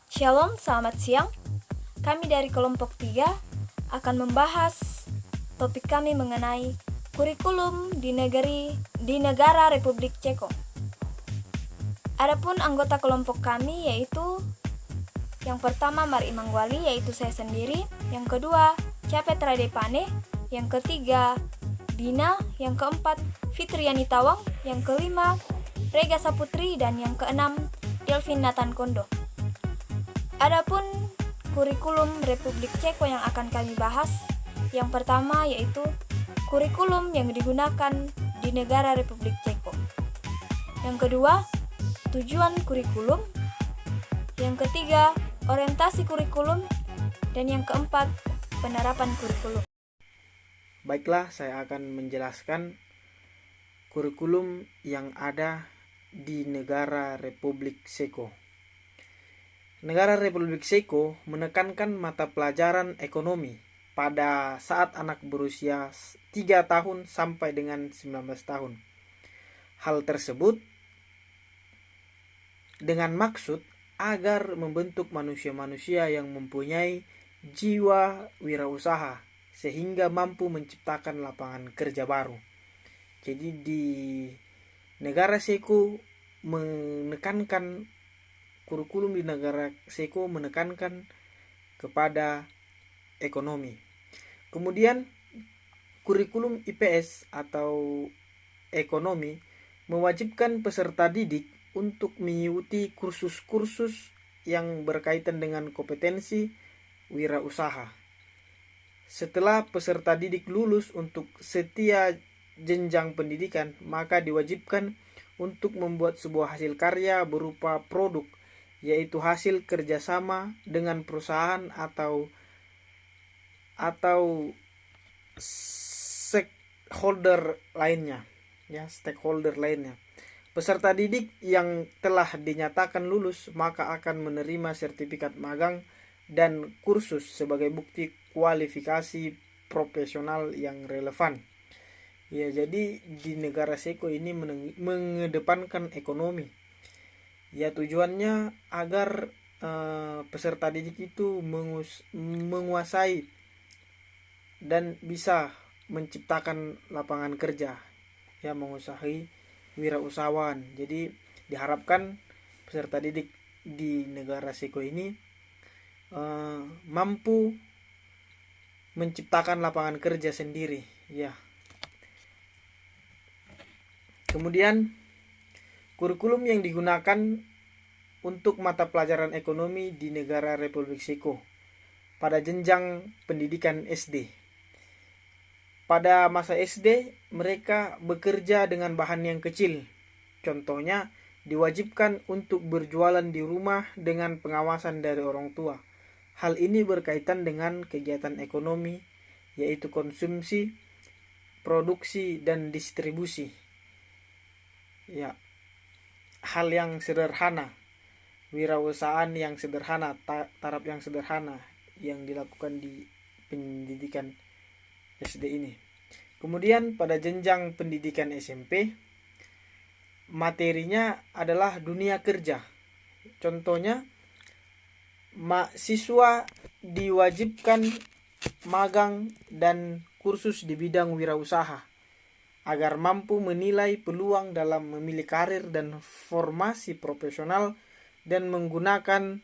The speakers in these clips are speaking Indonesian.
Shalom, selamat siang. Kami dari kelompok 3 akan membahas topik kami mengenai kurikulum di negara Republik Ceko. Adapun anggota kelompok kami yaitu yang pertama Mari Mangwali, yaitu saya sendiri. Yang kedua Capet Radepane. Yang ketiga Dina. Yang keempat Fitriani Tawang. Yang kelima Rega Saputri. Dan yang keenam Delvin Nathan Kondo. Adapun kurikulum Republik Ceko yang akan kami bahas, yang pertama yaitu kurikulum yang digunakan di negara Republik Ceko. Yang kedua, tujuan kurikulum. Yang ketiga, orientasi kurikulum. Dan yang keempat, penerapan kurikulum. Baiklah, saya akan menjelaskan kurikulum yang ada di negara Republik Ceko. Negara Republik Ceko menekankan mata pelajaran ekonomi pada saat anak berusia 3 tahun sampai dengan 19 tahun. Hal tersebut dengan maksud agar membentuk manusia-manusia yang mempunyai jiwa wirausaha sehingga mampu menciptakan lapangan kerja baru. Jadi di negara Ceko kurikulum di negara Ceko menekankan kepada ekonomi. Kemudian kurikulum IPS atau ekonomi mewajibkan peserta didik untuk mengikuti kursus-kursus yang berkaitan dengan kompetensi wirausaha. Setelah peserta didik lulus untuk setiap jenjang pendidikan, maka diwajibkan untuk membuat sebuah hasil karya berupa produk, yaitu hasil kerjasama dengan perusahaan atau stakeholder lainnya. Peserta didik yang telah dinyatakan lulus maka akan menerima sertifikat magang dan kursus sebagai bukti kualifikasi profesional yang relevan. Ya, jadi di negara Ceko ini mengedepankan ekonomi. Ya, tujuannya agar peserta didik itu menguasai dan bisa menciptakan lapangan kerja, ya, menguasai wirausahawan. Jadi diharapkan peserta didik di negara Ceko ini mampu menciptakan lapangan kerja sendiri, ya. Kemudian kurikulum yang digunakan untuk mata pelajaran ekonomi di negara Republik Ceko pada jenjang pendidikan SD. Pada masa SD, mereka bekerja dengan bahan yang kecil. Contohnya, diwajibkan untuk berjualan di rumah dengan pengawasan dari orang tua. Hal ini berkaitan dengan kegiatan ekonomi, yaitu konsumsi, produksi, dan distribusi. Ya, hal yang sederhana, wirausahaan yang sederhana, taraf yang sederhana yang dilakukan di pendidikan SD ini. Kemudian pada jenjang pendidikan SMP, materinya adalah dunia kerja. Contohnya, mahasiswa diwajibkan magang dan kursus di bidang wirausaha agar mampu menilai peluang dalam memilih karir dan formasi profesional dan menggunakan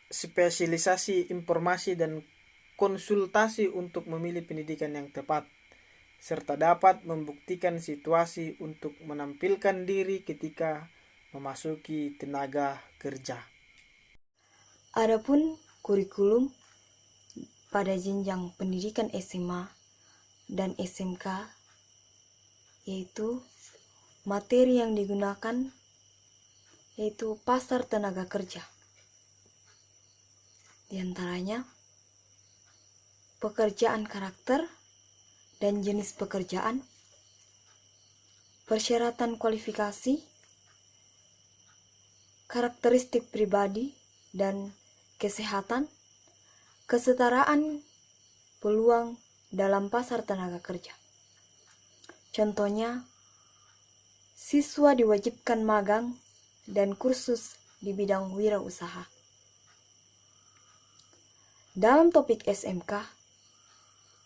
spesialisasi informasi dan konsultasi untuk memilih pendidikan yang tepat, serta dapat membuktikan situasi untuk menampilkan diri ketika memasuki tenaga kerja. Adapun kurikulum pada jenjang pendidikan SMA dan SMK, yaitu materi yang digunakan yaitu pasar tenaga kerja. Di antaranya pekerjaan karakter dan jenis pekerjaan, persyaratan kualifikasi, karakteristik pribadi dan kesehatan, kesetaraan peluang dalam pasar tenaga kerja. Contohnya, siswa diwajibkan magang dan kursus di bidang wirausaha. Dalam topik SMK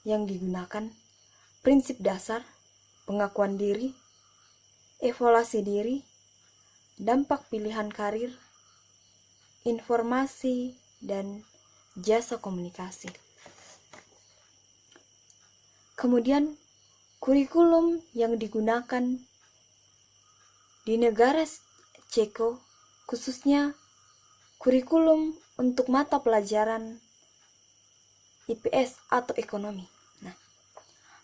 yang digunakan, prinsip dasar, pengakuan diri, evaluasi diri, dampak pilihan karir, informasi, dan jasa komunikasi. Kemudian, kurikulum yang digunakan di negara Ceko, khususnya kurikulum untuk mata pelajaran IPS atau ekonomi. Nah,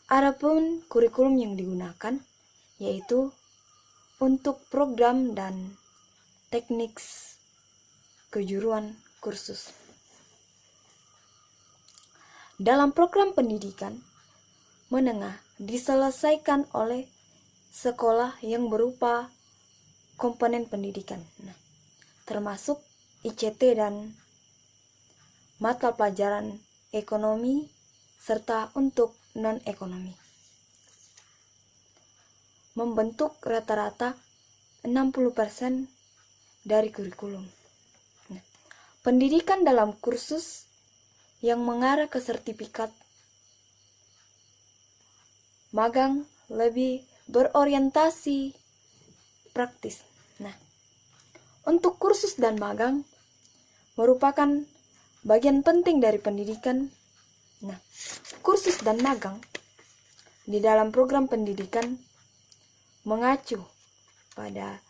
adapun kurikulum yang digunakan yaitu untuk program dan teknik kejuruan kursus. Dalam program pendidikan menengah diselesaikan oleh sekolah yang berupa komponen pendidikan, termasuk ICT dan mata pelajaran ekonomi serta untuk non-ekonomi. Membentuk rata-rata 60% dari kurikulum. Pendidikan dalam kursus yang mengarah ke sertifikat magang lebih berorientasi praktis. Untuk kursus dan magang merupakan bagian penting dari pendidikan. Kursus dan magang di dalam program pendidikan mengacu pada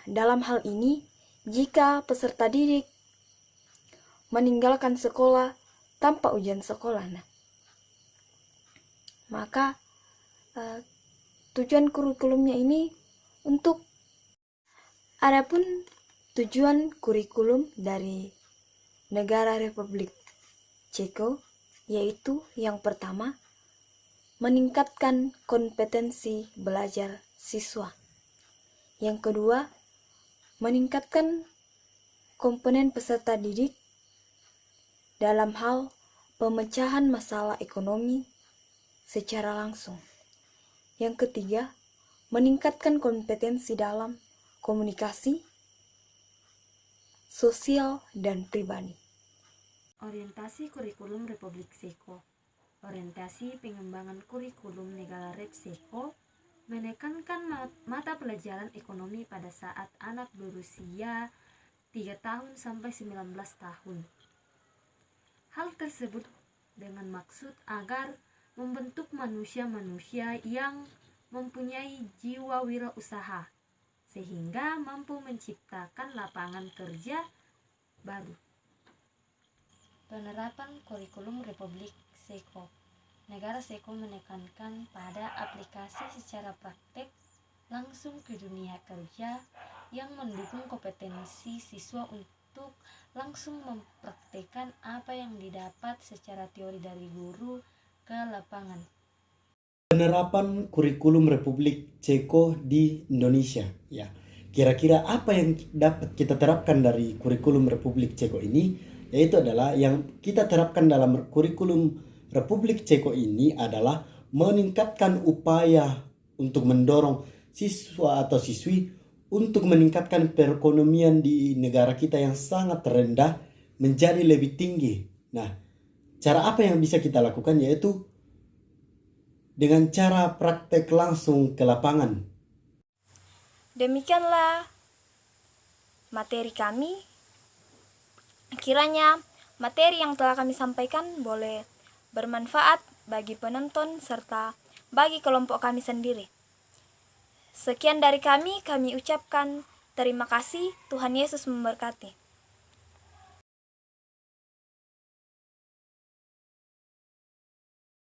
dalam hal ini, jika peserta didik meninggalkan sekolah tanpa ujian sekolah, maka tujuan kurikulumnya ini untuk adapun tujuan kurikulum dari negara Republik Ceko yaitu yang pertama, meningkatkan kompetensi belajar siswa. Yang kedua, meningkatkan komponen peserta didik dalam hal pemecahan masalah ekonomi secara langsung. Yang ketiga, meningkatkan kompetensi dalam komunikasi, sosial, dan pribadi. Orientasi kurikulum Republik Ceko. Orientasi pengembangan kurikulum negara Rep Ceko menekankan mata pelajaran ekonomi pada saat anak berusia 3 tahun sampai 19 tahun. Hal tersebut dengan maksud agar membentuk manusia-manusia yang mempunyai jiwa wirausaha sehingga mampu menciptakan lapangan kerja baru. Penerapan kurikulum Republik Ceko. Negara Ceko menekankan pada aplikasi secara praktek langsung ke dunia kerja yang mendukung kompetensi siswa untuk langsung mempraktekkan apa yang didapat secara teori dari guru ke lapangan. Penerapan kurikulum Republik Ceko di Indonesia, ya. Kira-kira apa yang dapat kita terapkan dari kurikulum Republik Ceko ini? Yaitu adalah yang kita terapkan dalam kurikulum Republik Ceko ini adalah meningkatkan upaya untuk mendorong siswa atau siswi untuk meningkatkan perekonomian di negara kita yang sangat rendah menjadi lebih tinggi. Nah, cara apa yang bisa kita lakukan yaitu dengan cara praktek langsung ke lapangan. Demikianlah materi kami. Kiranya materi yang telah kami sampaikan boleh bermanfaat bagi penonton serta bagi kelompok kami sendiri. Sekian dari kami ucapkan terima kasih. Tuhan Yesus memberkati.